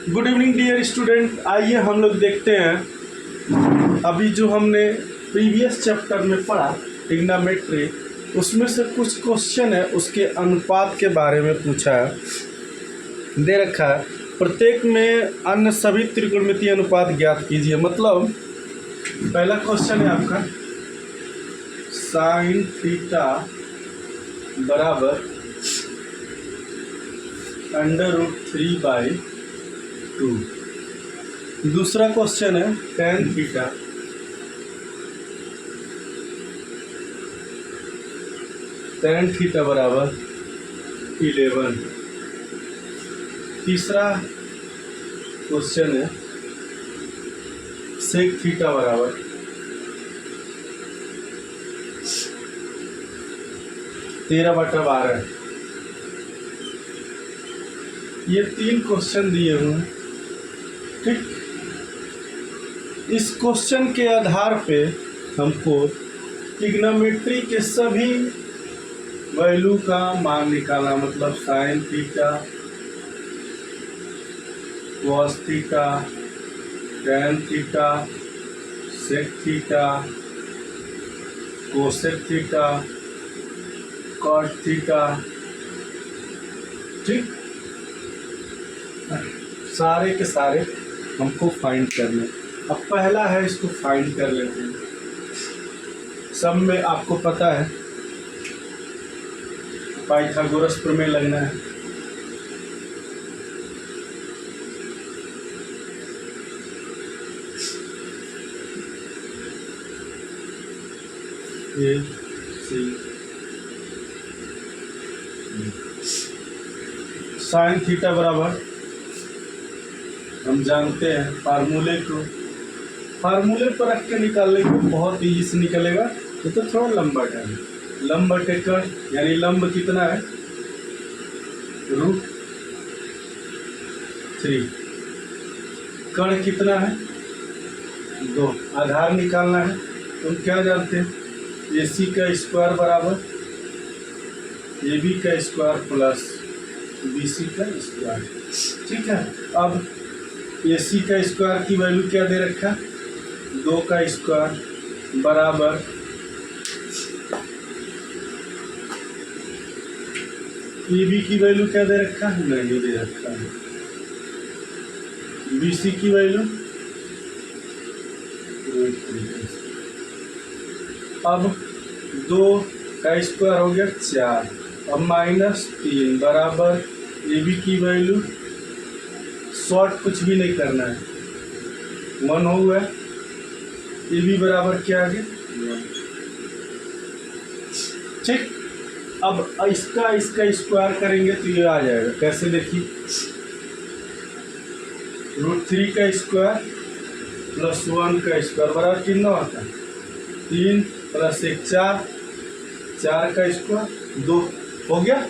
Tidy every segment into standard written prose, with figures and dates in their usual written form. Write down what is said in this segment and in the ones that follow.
Good evening dear student. आइए हम लोग देखते हैं अभी जो हमने प्रीवियस चैप्टर में पढ़ा ट्रिग्नोमेट्री, उसमें से कुछ क्वेश्चन है उसके अनुपात के बारे में पूछा है, दे रखा है। प्रत्येक में अन्य सभी त्रिकोणमितीय अनुपात ज्ञात कीजिए। मतलब पहला क्वेश्चन है आपका साइन थीटा बराबर √3/2। दूसरा क्वेश्चन है tan थीटा बराबर 11। तीसरा क्वेश्चन है सेक थीटा बराबर 13/12। ये 3 क्वेश्चन दिए हुए हैं, ठीक। इस क्वेश्चन के आधार पे हमको ट्रिग्नोमेट्री के सभी वैल्यू का मान निकालना, मतलब sine theta, cos theta, tan theta, sec theta, cosec theta, cot theta, ठीक। सारे के सारे हमको फाइंड करने। अब पहला है, इसको फाइंड कर लेते हैं। सब में आपको पता है पाइथागोरस प्रमेय लगना है। ए सी साइन थीटा बराबर, हम जानते हैं फार्मूले पर रख के निकालने को बहुत ईजी से निकलेगा। ये तो थोड़ा लंबा टाइम, लंब टेकर यानी लंब कितना है √3, कण कितना है 2, आधार निकालना है। तुम क्या जानते हैं AC का स्क्वायर बराबर AB का स्क्वायर प्लस BC का स्क्वायर, ठीक है। अब AC का स्क्वायर की वैल्यू क्या दे रखा, 2 का स्क्वायर बराबर AB की वैल्यू क्या दे रखा है, नहीं दे रखा है। BC की वैल्यू अब 2 का स्क्वायर हो गया 4, अब -3 बराबर AB की वैल्यू, शॉर्ट कुछ भी नहीं करना है, 1 हो गया। AB बराबर क्या आ गया 1, ठीक। अब इसका स्क्वायर करेंगे तो ये आ जाएगा, कैसे देखिए, √3 का स्क्वायर प्लस 1 का स्क्वायर बराबर कितना होता है 3 + 1 4, 4 का स्क्वायर 2 हो गया।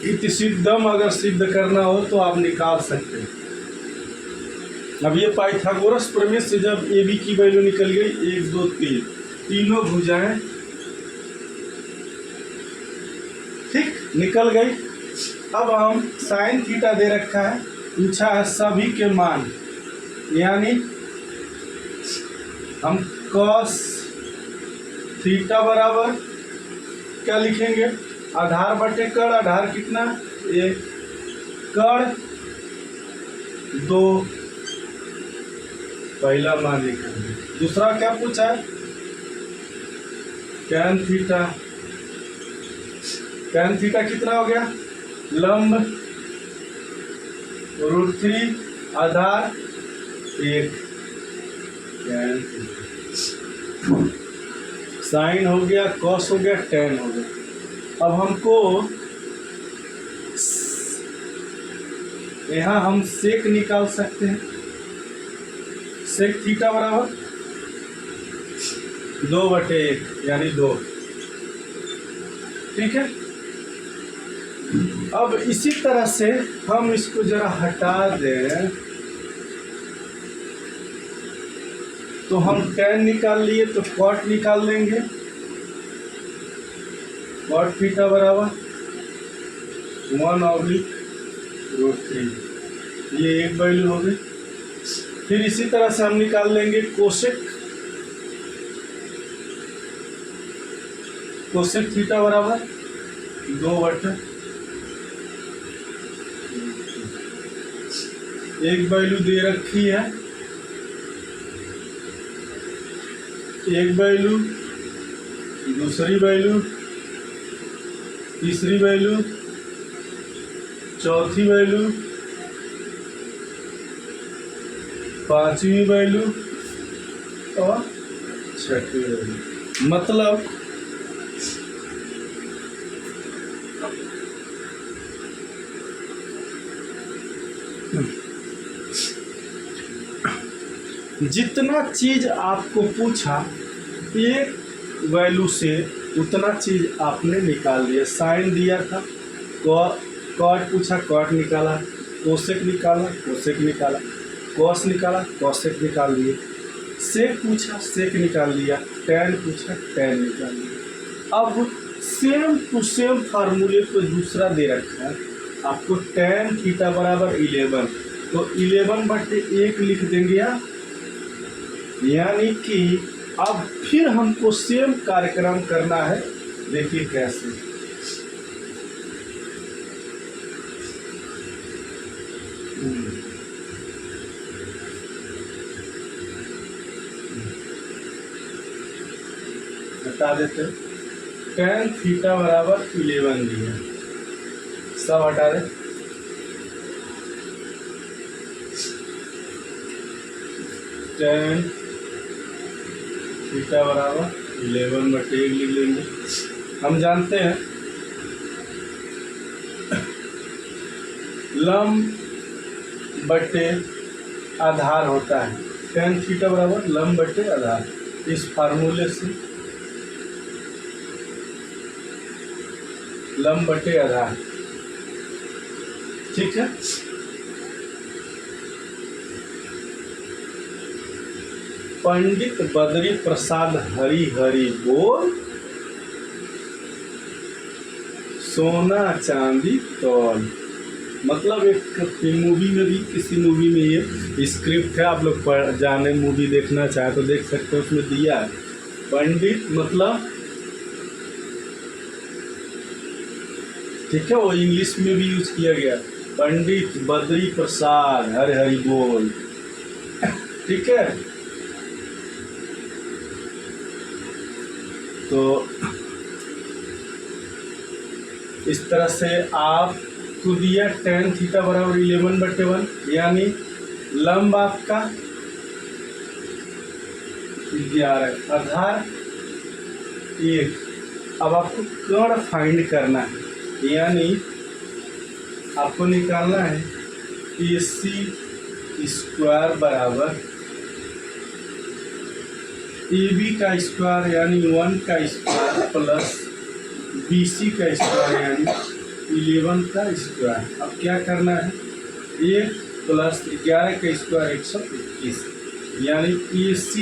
इति सिद्धम, अगर सिद्ध करना हो तो आप निकाल सकते हैं। अब ये पाइथागोरस प्रमेय से जब AB की वैल्यू निकल गई 1 2 3, तीनों भुजाएं ठीक निकल गई। अब हम साइन थीटा दे रखा है, पूछा है सभी के मान, यानी हम कॉस थीटा बराबर क्या लिखेंगे, आधार बटे कण, आधार कितना 1, कण 2, पहला मान लिखेंगे। दूसरा क्या पूछा है टैन थीटा कितना हो गया, लंब √3 आधार 1, साइन हो गया, कॉस हो गया, टैन हो गया। अब हमको यहाँ हम सेक निकाल सकते हैं। सेक थीटा बराबर 2/1 यानी 2, ठीक है। अब इसी तरह से हम इसको जरा हटा दें तो हम टैन निकाल लिए तो कॉट निकाल लेंगे। कॉट थीटा बराबर 1/√3 ये एक वैल्यू हो गई। फिर इसी तरह से हम निकाल लेंगे कोसेक। कोसेक थीटा बराबर 2/, एक वैल्यू दे रखी है, एक वैल्यू, दूसरी वैल्यू, तीसरी वैल्यू, चौथी वैल्यू, पांचवी वैल्यू और छठी वैल्यू। मतलब जितना चीज आपको पूछा एक वैल्यू से उतना चीज आपने निकाल दिया। साइन दिया था, कॉट पूछा, कॉट निकाला, कोसेक निकाला, कोसेक निकाला, कॉस निकाला, कॉसेक निकाल दिए, सेक पूछा, सेक निकाल दिया, टैन पूछा, टैन निकाल दिया। अब सेम टू सेम फार्मूले को दूसरा दे रखा है आपको, टैन थीटा बराबर 11, तो 11/1 लिख देंगे आप। यानी कि अब फिर हमको सेम कार्यक्रम करना है। देखिए कैसे, हटा देते हैं। टैन थीटा बराबर 11 दिया, सब हटा दे। टैन थीटा बराबर 11/1 लिख लेंगे। हम जानते हैं लंब बटे आधार होता है। टैन थीटा बराबर लंब बटे आधार, इस फार्मूले से लंब बटे आधार, ठीक है। पंडित बद्री प्रसाद हरि हरि बोल, सोना चांदी तौल। मतलब एक मूवी में भी, किसी मूवी में ये स्क्रिप्ट है, आप लोग जाने मूवी देखना चाहे तो देख सकते हो, उसमें दिया है। पंडित मतलब, ठीक है, वो इंग्लिश में भी यूज किया गया, पंडित बद्री प्रसाद हरि हरि बोल, ठीक है। तो इस तरह से आपको दिया टैन थीटा बराबर 11/1, यानी लंब आपका 11, आधार 1। अब आपको कर्ण फाइंड करना है, यानी आपको निकालना है AC² बराबर AB का स्क्वायर यानी 1 का स्क्वायर प्लस BC का स्क्वायर यानी 11 का स्क्वायर। अब क्या करना है, 1 + 11 का स्क्वायर 121, यानी AC²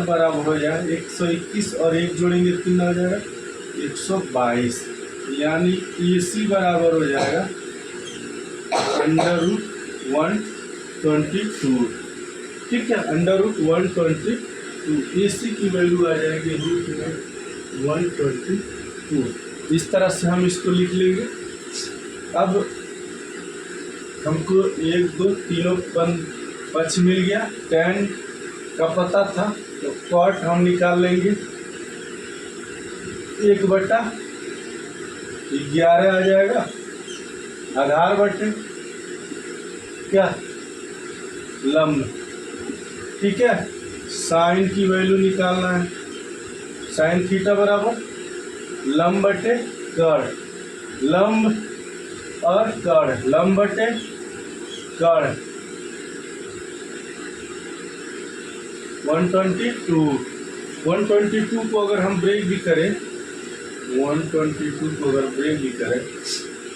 बराबर हो जाएगा 121 और 1 जोड़ेंगे तो कितना हो जाएगा 122, यानी AC बराबर हो जाएगा √122, ठीक है, √122। AC की वैल्यू आ जाएगी √122। इस तरह से हम इसको लिख लेंगे। अब हमको 1 2 तीनों पक्ष मिल गया, टैन का पता था तो कॉट हम निकाल लेंगे, 1/11 आ जाएगा, आधार बटे क्या लंब, ठीक है। साइन की वैल्यू निकालना है, साइन थीटा बराबर लंब बटे कर्ण, लंब और कर्ण, लंब बटे कर्ण 122 को अगर हम ब्रेक भी करें, 122 को अगर ब्रेक भी करें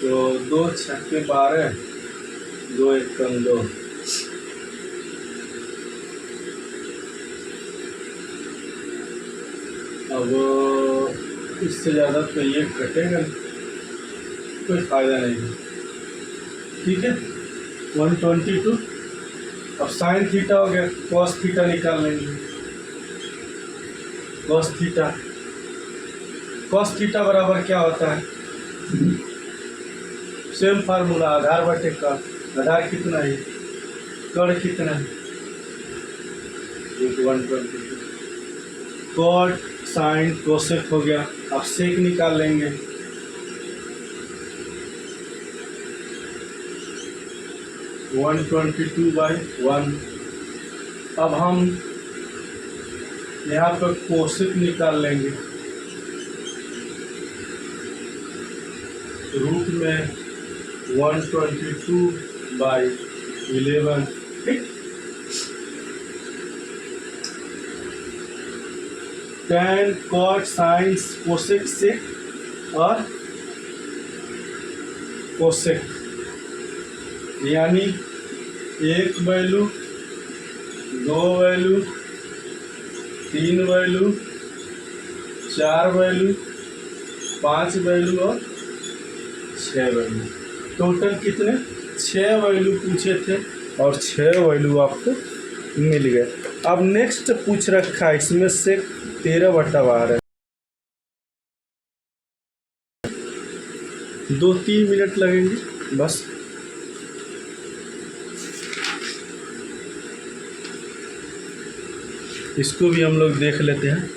तो 2 छक्के 12, 2 एकम 2, अब इससे ज़्यादा तो ये कटेगा, कोई फ़ायदा नहीं, ठीक है। 122। अब साइन थीटा हो गया, कॉस थीटा निकाल लेंगे। कॉस थीटा बराबर क्या होता है? सेम फार्मूला, आधार बटे कर्ण। आधार कितना है, कर्ण कितना है, 122। कॉट साइन कोसेक हो गया। अब सेक निकाल लेंगे। वन 22/1। अब हम यहाँ पर कोसेक निकाल लेंगे, रूट में 122/11। ठीक, tan cot sine cosec sec और कोसेक, यानी एक वैल्यू, दो वैल्यू, तीन वैल्यू, चार वैल्यू, पांच वैल्यू और छः वैल्यू। टोटल कितने, 6 वैल्यू पूछे थे और 6 वैल्यू आपको मिल गए। अब नेक्स्ट पूछ रखा है इसमें से 13/12। 2-3 मिनट लगेंगे बस। इसको भी हम लोग देख लेते हैं।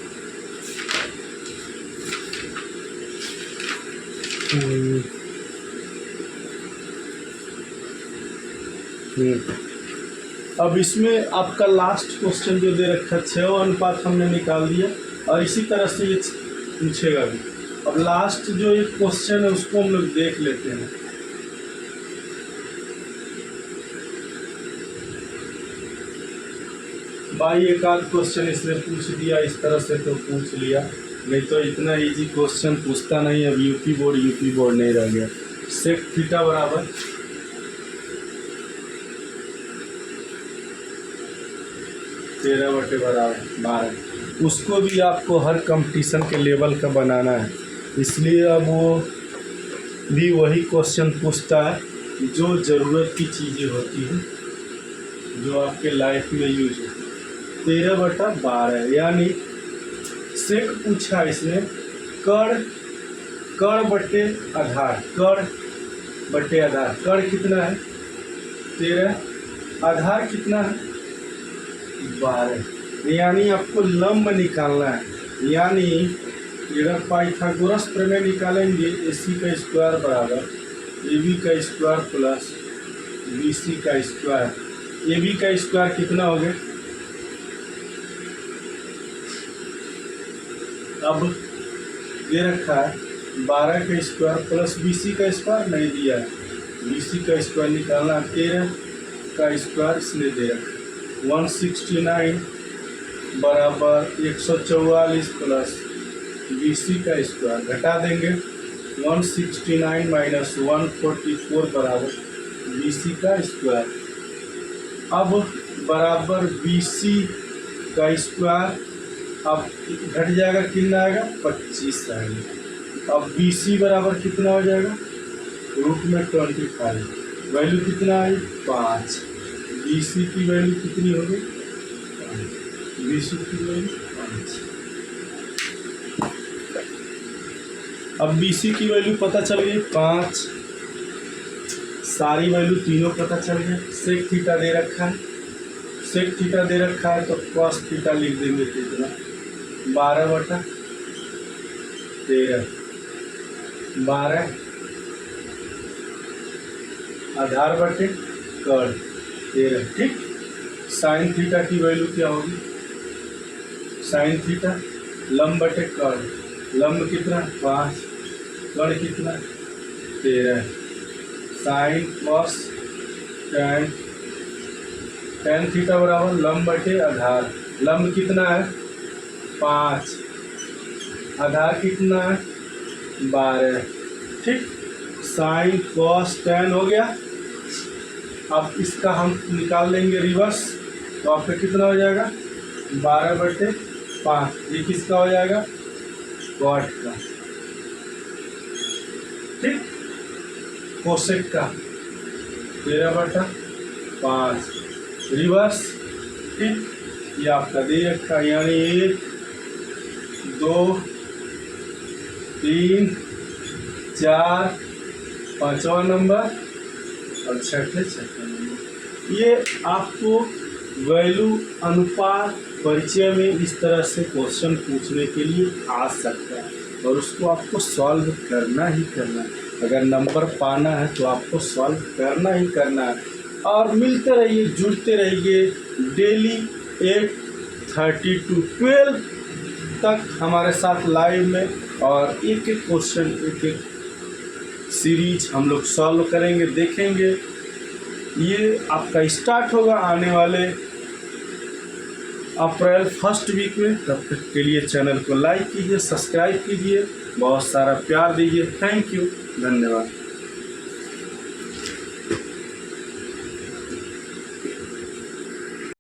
अब इसमें आपका लास्ट क्वेश्चन जो दे रखा है 6 अनुपात हमने निकाल दिया और इसी तरह से ये पूछेगा भी। अब लास्ट जो एक क्वेश्चन है उसको हम लोग देख लेते हैं। भाई एक आध क्वेश्चन इसने पूछ दिया इस तरह से तो पूछ लिया, नहीं तो इतना इजी क्वेश्चन पूछता नहीं। अब यूपी बोर्ड नहीं रह गया। सेक थीटा बराबर 13/12। उसको भी आपको हर कंपटीशन के लेवल का बनाना है, इसलिए अब वो भी वही क्वेश्चन पूछता है जो ज़रूरत की चीज़ें होती हैं, जो आपके लाइफ में यूज हो। 13/12 यानी सेक पूछा इसने, कर्ण बटे आधार, कर्ण कितना है 13, आधार कितना है 12, यानी आपको लंब निकालना है। यानी अगर पाइथागोरस प्रमेय निकालेंगे, AC का स्क्वायर बराबर AB का स्क्वायर प्लस BC का स्क्वायर। AB का स्क्वायर कितना हो गया, अब दे रखा है 12 का स्क्वायर प्लस BC का स्क्वायर नहीं दिया है, BC का स्क्वायर निकालना। 13 का स्क्वायर इसने दे रखा 169 बराबर 144 प्लस BC का स्क्वायर, घटा देंगे 169 माइनस 144 बराबर BC का स्क्वायर। अब बराबर BC का स्क्वायर, अब घट जाएगा, कितना आएगा 25 आएगा। अब BC बराबर कितना हो जाएगा, रूट में 25, वैल्यू कितना आई 5। BC की वैल्यू कितनी होगी, BC की वैल्यू 5। अब BC की वैल्यू पता चल गई 5, सारी वैल्यू तीनों पता चल गए। सेक थीटा दे रखा है, सेक थीटा दे रखा है तो कॉस थीटा लिख देंगे कितना 12/13, 12 आधार बटे कर्ण 13। ठीक, साइन थीटा की वैल्यू क्या होगी, साइन थीटा लंब बटे कर्ण, लंब कितना 5, कर्ण कितना 13, sine cos tan, tan theta बराबर लंब बटे आधार, लंब कितना है 5, आधार कितना है 12। ठीक, साइन कॉस टैन हो गया। अब इसका हम निकाल लेंगे रिवर्स, तो आपका कितना हो जाएगा 12/5। ये किसका हो जाएगा, कॉट का। ठीक, कोसेक का 13/5 5 रिवर्स, ठीक। ये आपका दे रखा, यानी 1 2 3 4 5वां नंबर और छठे नंबर। ये आपको वैल्यू अनुपात परिचय में इस तरह से क्वेश्चन पूछने के लिए आ सकता है और उसको आपको सॉल्व करना ही करना है। अगर नंबर पाना है तो आपको सॉल्व करना ही करना है। और मिलते रहिए, जुड़ते रहिए डेली 8:30 to 12 तक हमारे साथ लाइव में, और एक एक क्वेश्चन, एक एक सीरीज हम लोग सॉल्व करेंगे, देखेंगे। ये आपका स्टार्ट होगा आने वाले अप्रैल फर्स्ट वीक में। तब तक के लिए चैनल को लाइक कीजिए, सब्सक्राइब कीजिए, बहुत सारा प्यार दीजिए। थैंक यू, धन्यवाद।